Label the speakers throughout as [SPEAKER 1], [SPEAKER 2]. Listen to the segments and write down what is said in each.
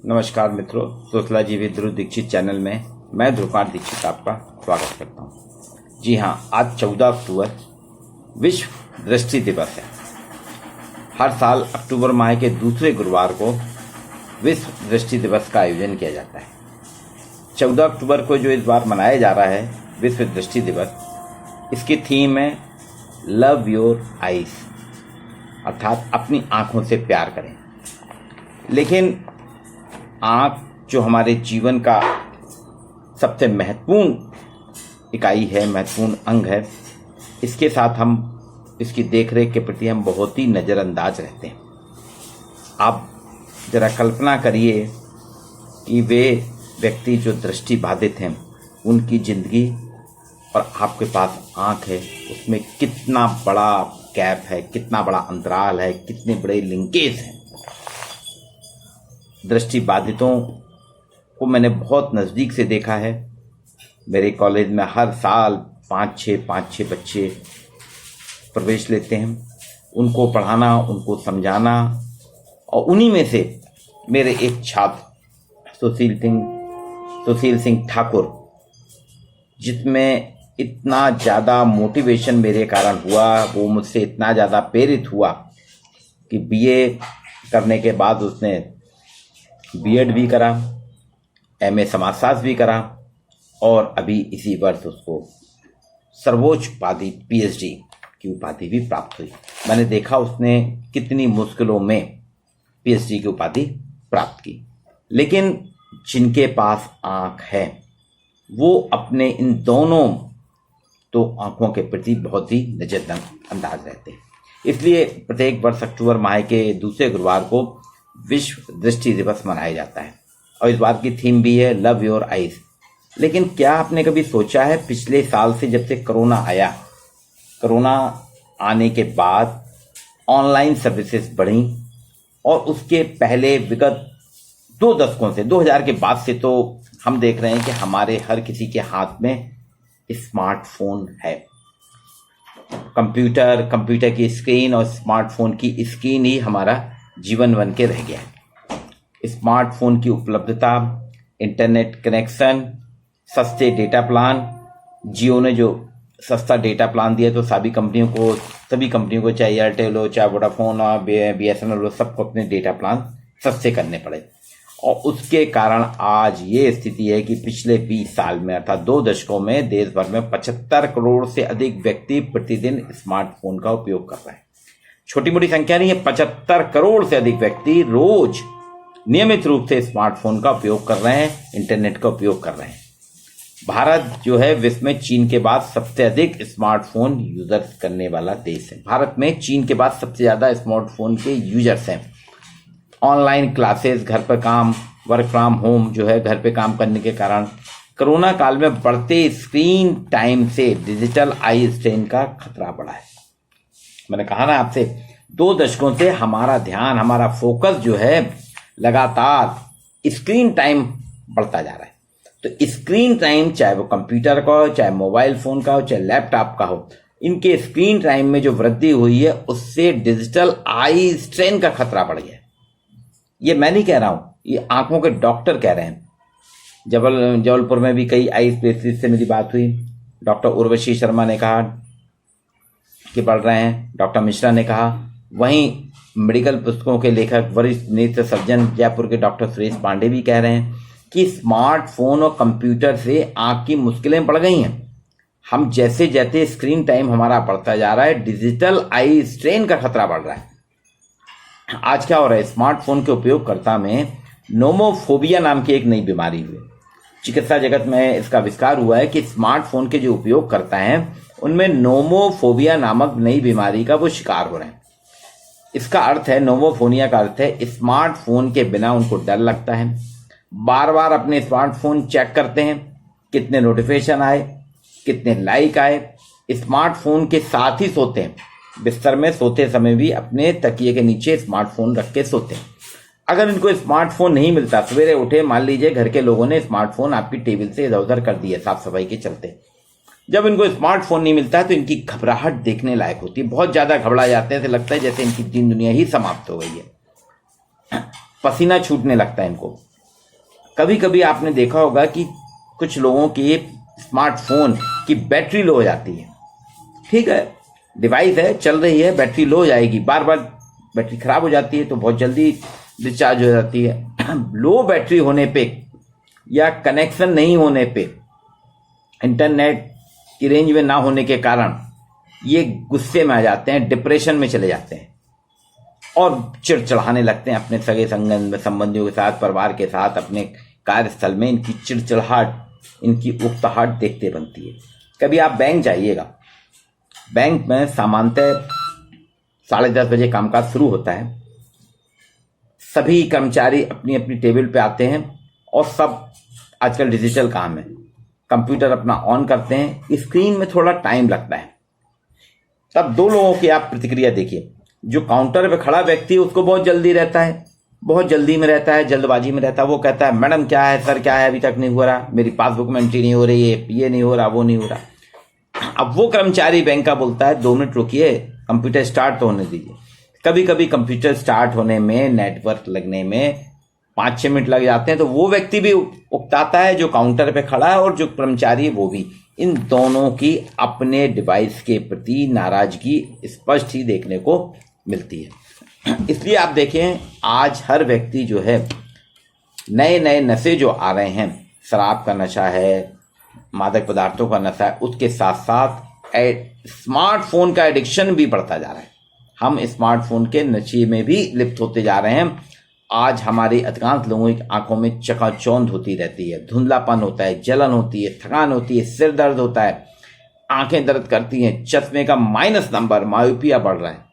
[SPEAKER 1] नमस्कार मित्रों, सोशला जीवी ध्रुव दीक्षित चैनल में मैं ध्रुवकांत दीक्षित आपका स्वागत करता हूं। जी हां, आज 14 अक्टूबर विश्व दृष्टि दिवस है। हर साल अक्टूबर माह के दूसरे गुरुवार को विश्व दृष्टि दिवस का आयोजन किया जाता है। 14 अक्टूबर को जो इस बार मनाया जा रहा है विश्व दृष्टि दिवस, इसकी थीम है लव योर आईज, अर्थात अपनी आंखों से प्यार करें। लेकिन आँख जो हमारे जीवन का सबसे महत्वपूर्ण इकाई है, महत्वपूर्ण अंग है, इसके साथ हम इसकी देखरेख के प्रति हम बहुत ही नज़रअंदाज रहते हैं। आप जरा कल्पना करिए कि वे व्यक्ति जो दृष्टि बाधित हैं, उनकी ज़िंदगी और आपके पास आँख है, उसमें कितना बड़ा गैप है, कितना बड़ा अंतराल है, कितने बड़े लिंकेज हैं। दृष्टि बाधितों को मैंने बहुत नज़दीक से देखा है। मेरे कॉलेज में हर साल 5-6 बच्चे प्रवेश लेते हैं। उनको पढ़ाना, उनको समझाना, और उन्हीं में से मेरे एक छात्र सुशील सिंह ठाकुर, जिसमें इतना ज़्यादा मोटिवेशन मेरे कारण हुआ, वो मुझसे इतना ज़्यादा प्रेरित हुआ कि बीए करने के बाद उसने बीएड भी करा, एमए समाजशास्त्र भी करा, और अभी इसी वर्ष उसको सर्वोच्च उपाधि पीएचडी की उपाधि भी प्राप्त हुई। मैंने देखा उसने कितनी मुश्किलों में पीएचडी की उपाधि प्राप्त की। लेकिन जिनके पास आँख है वो अपने इन दोनों तो आँखों के प्रति बहुत ही नज़रअंदाज रहते हैं। इसलिए प्रत्येक वर्ष अक्टूबर माह के दूसरे गुरुवार को विश्व दृष्टि दिवस मनाया जाता है, और इस बार की थीम भी है लव योर आईज। लेकिन क्या आपने कभी सोचा है, पिछले साल से जब से कोरोना आया, कोरोना आने के बाद ऑनलाइन सर्विसेज बढ़ी, और उसके पहले विगत 2 दशकों से 2000 के बाद से तो हम देख रहे हैं कि हमारे हर किसी के हाथ में स्मार्टफोन है। कंप्यूटर की स्क्रीन और स्मार्टफोन की स्क्रीन ही हमारा जीवन बन के रह गया है। स्मार्टफोन की उपलब्धता, इंटरनेट कनेक्शन, सस्ते डेटा प्लान, जियो ने जो सस्ता डेटा प्लान दिया तो सभी कंपनियों को चाहे एयरटेल हो, चाहे वोडाफोन हो, बीएसएनएल हो, सबको अपने डेटा प्लान सस्ते करने पड़े। और उसके कारण आज ये स्थिति है कि पिछले 20 साल में, अर्थात 2 दशकों में, देश भर में 75 करोड़ से अधिक व्यक्ति प्रतिदिन स्मार्टफोन का उपयोग कर रहे हैं। छोटी मोटी संख्या नहीं है, 75 करोड़ से अधिक व्यक्ति रोज नियमित रूप से स्मार्टफोन का उपयोग कर रहे हैं, इंटरनेट का उपयोग कर रहे हैं। भारत जो है विश्व में चीन के बाद सबसे अधिक स्मार्टफोन यूजर्स करने वाला देश है। भारत में चीन के बाद सबसे ज्यादा स्मार्टफोन के यूजर्स हैं। ऑनलाइन क्लासेस, घर पर काम, वर्क फ्रॉम होम जो है, घर पे काम करने के कारण कोरोना काल में बढ़ते स्क्रीन टाइम से डिजिटल आई स्ट्रेन का खतरा बढ़ा है। मैंने कहा ना आपसे, 2 दशकों से हमारा ध्यान, हमारा फोकस जो है लगातार स्क्रीन टाइम बढ़ता जा रहा है। तो स्क्रीन टाइम, चाहे वो कंप्यूटर का हो, चाहे मोबाइल फोन का हो, चाहे लैपटॉप का हो, इनके स्क्रीन टाइम में जो वृद्धि हुई है उससे डिजिटल आई स्ट्रेन का खतरा बढ़ गया है। ये मैं नहीं कह रहा हूं, ये आंखों के डॉक्टर कह रहे हैं। जबलपुर में भी कई आई स्पेशलिस्ट से मेरी बात हुई। डॉक्टर उर्वशी शर्मा ने कहा कि बढ़ रहे हैं, डॉक्टर मिश्रा ने कहा। वहीं मेडिकल पुस्तकों के लेखक, वरिष्ठ नेत्र सर्जन जयपुर के डॉक्टर सुरेश पांडे भी कह रहे हैं कि स्मार्टफोन और कंप्यूटर से आंख की मुश्किलें बढ़ गई हैं। हम जैसे जैसे स्क्रीन टाइम हमारा बढ़ता जा रहा है, डिजिटल आई स्ट्रेन का खतरा बढ़ रहा है। आज क्या हो रहा है, स्मार्टफोन के उपयोगकर्ता में नोमोफोबिया नाम की एक नई बीमारी हुई। चिकित्सा जगत में इसका आविष्कार हुआ है कि स्मार्टफोन के जो उपयोग करता है उनमें नोमोफोबिया नामक नई बीमारी का वो शिकार हो रहे हैं। इसका अर्थ है, नोमोफोनिया का अर्थ है स्मार्टफोन के बिना उनको डर लगता है। बार बार अपने स्मार्टफोन चेक करते हैं, कितने नोटिफिकेशन आए, कितने लाइक आए। स्मार्टफोन के साथ ही सोते हैं, बिस्तर में सोते समय भी अपने तकिए के नीचे स्मार्टफोन रख के सोते हैं। अगर इनको स्मार्टफोन नहीं मिलता, सवेरे उठे, मान लीजिए घर के लोगों ने स्मार्टफोन आपकी टेबल से इधर उधर कर दिए साफ सफाई के चलते, जब इनको स्मार्टफोन नहीं मिलता है तो इनकी घबराहट देखने लायक होती है। बहुत ज्यादा घबरा जाते हैं, ऐसे लगता है जैसे इनकी दीन दुनिया ही समाप्त हो गई है। पसीना छूटने लगता है इनको, कभी कभी आपने देखा होगा कि कुछ लोगों की स्मार्टफोन की बैटरी लो हो जाती है। ठीक है, डिवाइस है, चल रही है, बैटरी लो हो जाएगी, बार बार बैटरी खराब हो जाती है तो बहुत जल्दी डिस्चार्ज हो जाती है। लो बैटरी होने पे या कनेक्शन नहीं होने पे, इंटरनेट की रेंज में ना होने के कारण ये गुस्से में आ जाते हैं, डिप्रेशन में चले जाते हैं और चिड़चिड़ाने लगते हैं अपने सगे संबंधियों के साथ, परिवार के साथ, अपने कार्यस्थल में इनकी चिड़चिड़ाहट, इनकी उकताहट देखते बनती है। कभी आप बैंक जाइएगा, बैंक में सामान्यतः 10:30 बजे कामकाज शुरू होता है, सभी कर्मचारी अपनी अपनी टेबल पे आते हैं और सब आजकल डिजिटल काम है, कंप्यूटर अपना ऑन करते हैं, स्क्रीन में थोड़ा टाइम लगता है। तब दो लोगों की आप प्रतिक्रिया देखिए। जो काउंटर पे खड़ा व्यक्ति है उसको बहुत जल्दी रहता है, बहुत जल्दी में रहता है, जल्दबाजी में रहता है। वो कहता है मैडम क्या है, सर क्या है, अभी तक नहीं हो रहा, मेरी पासबुक में एंट्री नहीं हो रही है, ये नहीं हो रहा, वो नहीं हो रहा। अब वो कर्मचारी बैंक का बोलता है 2 मिनट रुकिए, कंप्यूटर स्टार्ट तो होने दीजिए। कभी कभी कंप्यूटर स्टार्ट होने में, नेटवर्क लगने में 5-6 मिनट लग जाते हैं, तो वो व्यक्ति भी उकताता है जो काउंटर पे खड़ा है, और जो कर्मचारी है वो भी। इन दोनों की अपने डिवाइस के प्रति नाराजगी स्पष्ट ही देखने को मिलती है। इसलिए आप देखें आज हर व्यक्ति जो है, नए नए नशे जो आ रहे हैं, शराब का नशा है, मादक पदार्थों का नशा है, उसके साथ साथ स्मार्टफोन का एडिक्शन भी बढ़ता जा रहा है। हम स्मार्टफोन के नशे में भी लिप्त होते जा रहे हैं। आज हमारे अधिकांश लोगों की आंखों में चकाचौंध होती रहती है, धुंधलापन होता है, जलन होती है, थकान होती है, सिर दर्द होता है, आंखें दर्द करती हैं, चश्मे का माइनस नंबर, मायोपिया बढ़ रहा है।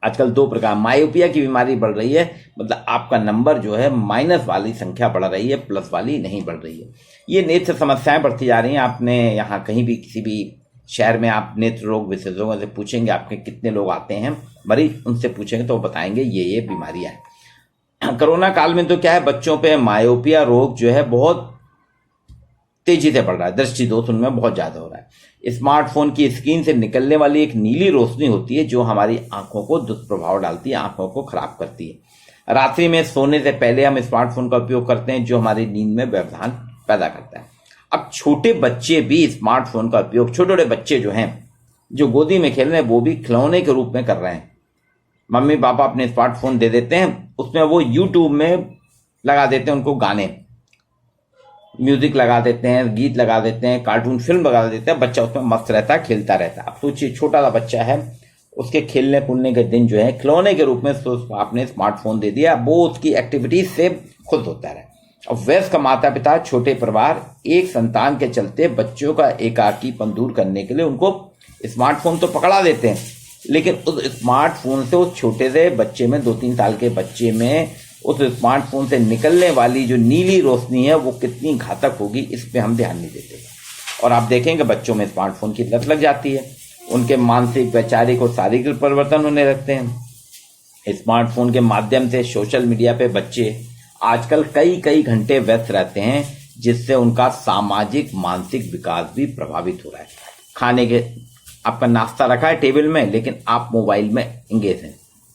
[SPEAKER 1] आजकल 2 प्रकार मायोपिया की बीमारी बढ़ रही है, मतलब आपका नंबर जो है माइनस वाली संख्या बढ़ रही है, प्लस वाली नहीं बढ़ रही है। ये नेत्र समस्याएं बढ़ती जा रही हैं। आपने यहाँ कहीं भी किसी भी शहर में आप नेत्र रोग विशेषज्ञों से पूछेंगे आपके कितने लोग आते हैं मरीज, उनसे पूछेंगे तो वो बताएंगे ये बीमारियां हैं। कोरोना काल में तो क्या है, बच्चों पे मायोपिया रोग जो है बहुत तेजी से बढ़ रहा है, दृष्टि दोष उनमें बहुत ज्यादा हो रहा है। स्मार्टफोन की स्क्रीन से निकलने वाली एक नीली रोशनी होती है जो हमारी आंखों को दुष्प्रभाव डालती है, आंखों को खराब करती है। रात्रि में सोने से पहले हम स्मार्टफोन का उपयोग करते हैं जो हमारी नींद में व्यवधान पैदा करता है। अब छोटे बच्चे भी स्मार्टफोन का उपयोग, छोटे छोटे बच्चे जो हैं जो गोदी में खेल रहे हैं वो भी खिलौने के रूप में कर रहे हैं। मम्मी पापा अपने स्मार्टफोन दे देते हैं, उसमें वो यूट्यूब में लगा देते हैं उनको गाने, म्यूजिक लगा देते हैं, गीत लगा देते हैं, कार्टून फिल्म लगा देते हैं, बच्चा उसमें मस्त रहता है, खेलता रहता है। अब सोचिए छोटा सा बच्चा है, उसके खेलने कूदने के दिन जो है खिलौने के रूप में आपने स्मार्टफोन दे दिया, वो उसकी एक्टिविटीज से खुद होता रहे। और वयस्क माता पिता, छोटे परिवार एक संतान के चलते बच्चों का एकाकीपन दूर करने के लिए उनको स्मार्टफोन तो पकड़ा देते हैं, लेकिन उस स्मार्टफोन से उस छोटे से बच्चे में, 2-3 साल के बच्चे में, उस स्मार्टफोन से निकलने वाली जो नीली रोशनी है वो कितनी घातक होगी, इस पे हम ध्यान नहीं देते। और आप देखेंगे बच्चों में स्मार्टफोन की लत लग जाती है, उनके मानसिक, वैचारिक और शारीरिक परिवर्तन होने लगते हैं। स्मार्टफोन के माध्यम से सोशल मीडिया पे बच्चे आजकल कई घंटे व्यस्त रहते हैं, जिससे उनका सामाजिक मानसिक विकास भी प्रभावित हो रहा है। खाने के, आपका नाश्ता रखा है टेबल में, लेकिन आप मोबाइल में एंगेज हैं,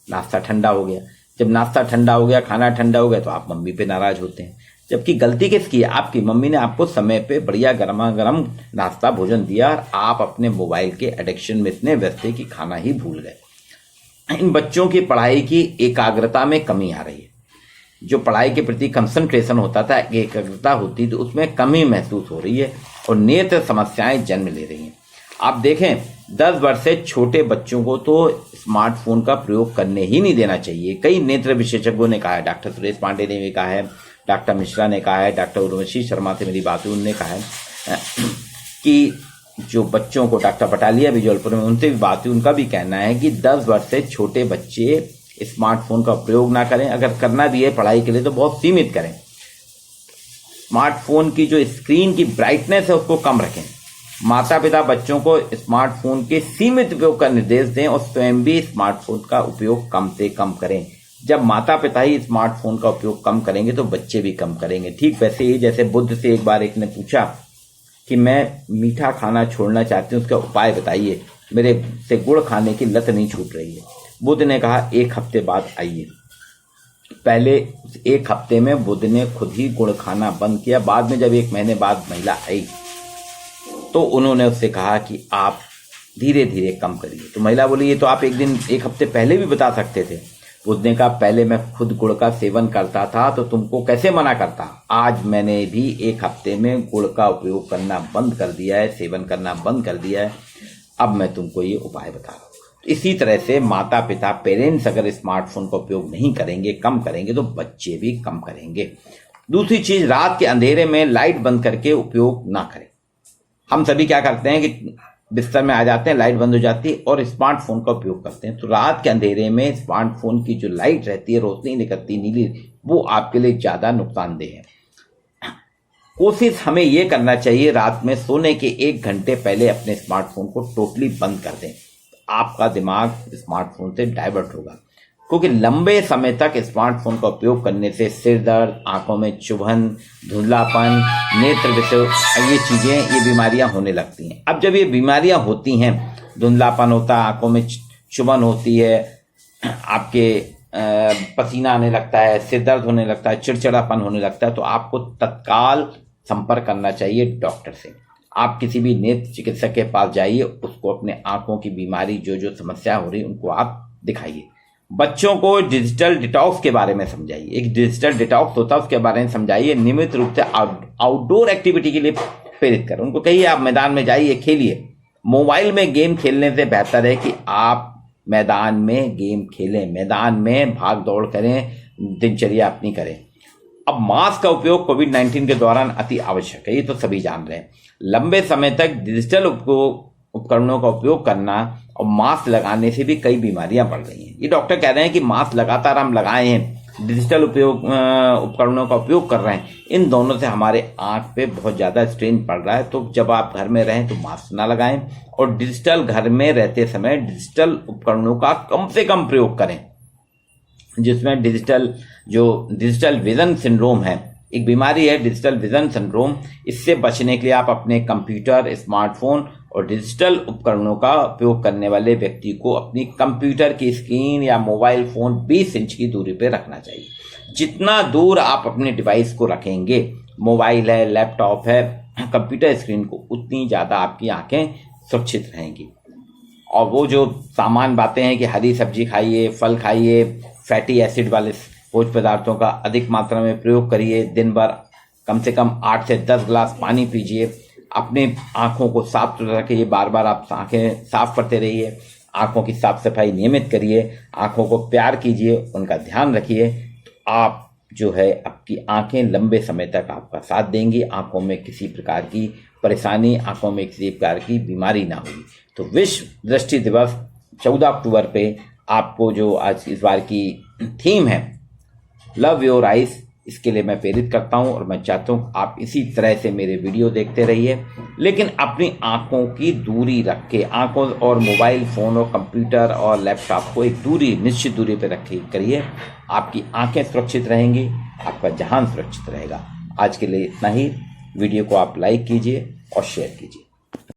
[SPEAKER 1] नाश्ता ठंडा हो गया। जब नाश्ता ठंडा हो गया, खाना ठंडा हो गया, तो आप मम्मी पे नाराज होते हैं, जबकि गलती किसकी है? आपकी। मम्मी ने आपको समय पे बढ़िया गर्मा गर्म नाश्ता भोजन दिया और आप अपने मोबाइल के एडिक्शन में इतने व्यस्त थे कि खाना ही भूल गए। इन बच्चों की पढ़ाई की एकाग्रता में कमी आ रही है। जो पढ़ाई के प्रति कंसंट्रेशन होता था, एकाग्रता होती, तो उसमें कमी महसूस हो रही है और नेत्र समस्याएं जन्म ले रही हैं। आप देखें 10 वर्ष से छोटे बच्चों को तो स्मार्टफोन का प्रयोग करने ही नहीं देना चाहिए। कई नेत्र विशेषज्ञों ने कहा है, डॉक्टर सुरेश पांडे ने भी कहा है, डॉक्टर मिश्रा ने कहा है, डॉक्टर उर्वशी शर्मा से मेरी बात हुई, उन्होंने कहा है कि जो बच्चों को, डॉक्टर पटालिया भी जबलपुर में, उनसे भी बात हुई, उनका भी कहना है कि 10 वर्ष से छोटे बच्चे स्मार्टफोन का प्रयोग ना करें, अगर करना भी है पढ़ाई के लिए तो बहुत सीमित करें। स्मार्टफोन की जो स्क्रीन की ब्राइटनेस है उसको कम रखें। माता पिता बच्चों को स्मार्टफोन के सीमित उपयोग का निर्देश दें और स्वयं भी स्मार्टफोन का उपयोग कम से कम करें। जब माता पिता ही स्मार्टफोन का उपयोग कम करेंगे तो बच्चे भी कम करेंगे। ठीक वैसे ही जैसे बुद्ध से एक बार एक ने पूछा कि मैं मीठा खाना छोड़ना चाहती हूँ, उसका उपाय बताइए, मेरे से गुड़ खाने की लत नहीं छूट रही है। बुद्ध ने कहा 1 हफ्ते बाद आइए। पहले 1 हफ्ते में बुध ने खुद ही गुड़ खाना बंद किया। बाद में जब 1 महीने बाद महिला आई तो उन्होंने उससे कहा कि आप धीरे धीरे कम करिए। तो महिला बोली ये तो आप 1 हफ्ते पहले भी बता सकते थे। बुध ने कहा पहले मैं खुद गुड़ का सेवन करता था तो तुमको कैसे मना करता। आज मैंने भी 1 हफ्ते में गुड़ का उपयोग करना बंद कर दिया है, सेवन करना बंद कर दिया है। अब मैं तुमको ये उपाय बता रहा हूँ। इसी तरह से माता पिता पेरेंट्स अगर स्मार्टफोन का उपयोग नहीं करेंगे, कम करेंगे, तो बच्चे भी कम करेंगे। दूसरी चीज, रात के अंधेरे में लाइट बंद करके उपयोग ना करें। हम सभी क्या करते हैं कि बिस्तर में आ जाते हैं, लाइट बंद हो जाती है और स्मार्टफोन का उपयोग करते हैं। तो रात के अंधेरे में स्मार्टफोन की जो लाइट रहती है, रोशनी निकलती नीली, वो आपके लिए ज्यादा नुकसानदेह है। कोशिश हमें ये करना चाहिए रात में सोने के 1 घंटे पहले अपने स्मार्टफोन को टोटली बंद कर दें। आपका दिमाग स्मार्टफोन से डाइवर्ट होगा, क्योंकि लंबे समय तक स्मार्टफोन का उपयोग करने से सिर दर्द, आंखों में चुभन, धुंधलापन, नेत्र विषय, ये चीजें, ये बीमारियां होने लगती हैं। अब जब ये बीमारियां होती हैं, धुंधलापन होता है, आंखों में चुभन होती है, आपके पसीना आने लगता है, सिर दर्द होने लगता है, चिड़चिड़ापन होने लगता है, तो आपको तत्काल संपर्क करना चाहिए डॉक्टर से। आप किसी भी नेत्र चिकित्सक के पास जाइए, उसको अपने आंखों की बीमारी जो समस्या हो रही है उनको आप दिखाइए। बच्चों को डिजिटल डिटॉक्स के बारे में समझाइए। एक डिजिटल डिटॉक्स होता है उसके बारे में समझाइए। नियमित रूप से आउटडोर एक्टिविटी के लिए प्रेरित करें। उनको कहिए आप मैदान में जाइए, खेलिए। मोबाइल में गेम खेलने से बेहतर है कि आप मैदान में गेम खेलें, मैदान में भाग दौड़ करें, दिनचर्या अपनी करें। अब मास्क का उपयोग कोविड-19 के दौरान अति आवश्यक है, ये तो सभी जान रहे हैं। लंबे समय तक डिजिटल उपकरणों का उपयोग करना और मास्क लगाने से भी कई बीमारियां बढ़ रही हैं। ये डॉक्टर कह रहे हैं कि मास्क लगातार हम लगाए हैं, डिजिटल उपकरणों का उपयोग कर रहे हैं, इन दोनों से हमारे आंख पे बहुत ज्यादा स्ट्रेन पड़ रहा है। तो जब आप घर में रहें तो मास्क ना लगाएं और डिजिटल घर में रहते समय डिजिटल उपकरणों का कम से कम प्रयोग करें, जिसमें डिजिटल विजन सिंड्रोम है, एक बीमारी है डिजिटल विजन सिंड्रोम। इससे बचने के लिए आप अपने कंप्यूटर, स्मार्टफोन और डिजिटल उपकरणों का उपयोग करने वाले व्यक्ति को अपनी कंप्यूटर की स्क्रीन या मोबाइल फोन 20 इंच की दूरी पर रखना चाहिए। जितना दूर आप अपने डिवाइस को रखेंगे, मोबाइल है, लैपटॉप है, कंप्यूटर स्क्रीन को, उतनी ज्यादा आपकी आंखें सुरक्षित रहेंगी। और वो जो सामान्य बातें हैं कि हरी सब्जी खाइए, फल खाइए, फैटी एसिड वाले भोज्य पदार्थों का अधिक मात्रा में प्रयोग करिए, दिन भर कम से कम 8 से 10 गिलास पानी पीजिए, अपने आंखों को साफ सुथरा रखिए, बार बार आप आंखें साफ करते रहिए, आंखों की साफ सफाई नियमित करिए, आंखों को प्यार कीजिए, उनका ध्यान रखिए। तो आप जो है आपकी आंखें लंबे समय तक आपका साथ देंगी, आंखों में किसी प्रकार की परेशानी, आंखों में किसी प्रकार की बीमारी ना होगी। तो विश्व दृष्टि दिवस 14 अक्टूबर पे आपको जो आज इस बार की थीम है लव योर आइज, इसके लिए मैं प्रेरित करता हूं और मैं चाहता हूं आप इसी तरह से मेरे वीडियो देखते रहिए, लेकिन अपनी आंखों की दूरी रख के, आंखों और मोबाइल फोन और कंप्यूटर और लैपटॉप को एक दूरी, निश्चित दूरी पर रखिए करिए। आपकी आंखें सुरक्षित रहेंगी, आपका जहान सुरक्षित रहेगा। आज के लिए इतना ही। वीडियो को आप लाइक कीजिए और शेयर कीजिए।